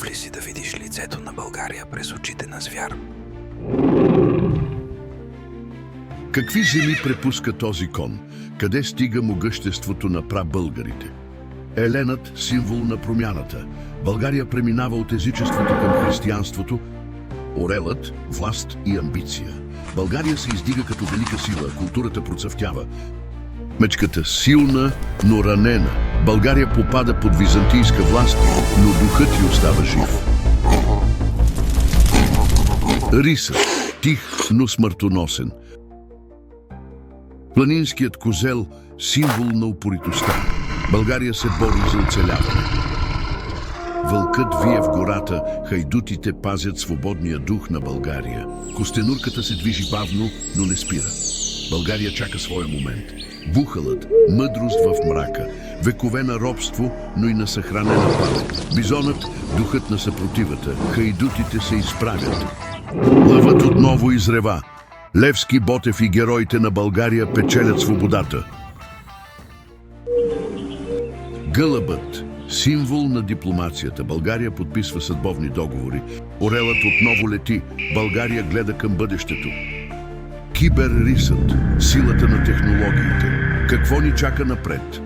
Готов ли си да видиш лицето на България през очите на звяр? Какви земи препуска този кон? Къде стига могъществото на прабългарите? Еленът – символ на промяната. България преминава от езичеството към християнството. Орелът – власт и амбиция. България се издига като велика сила, културата процъфтява. Мечката силна, но ранена. България попада под византийска власт, но духът й остава жив. Рисът – тих, но смъртоносен. Планинският козел – символ на упоритостта. България се бори за оцеляване. Вълкът вие в гората, хайдутите пазят свободния дух на България. Костенурката се движи бавно, но не спира. България чака своя момент. Бухалът – мъдрост в мрака. Векове на робство, но и на съхранена памет. Бизонът – духът на съпротивата. Хайдутите се изправят. Лъвът отново изрева. Левски, Ботев и героите на България печелят свободата. Гълъбът – символ на дипломацията. България подписва съдбовни договори. Орелът отново лети. България гледа към бъдещето. Киберрисът – силата на технологиите. Какво ни чака напред?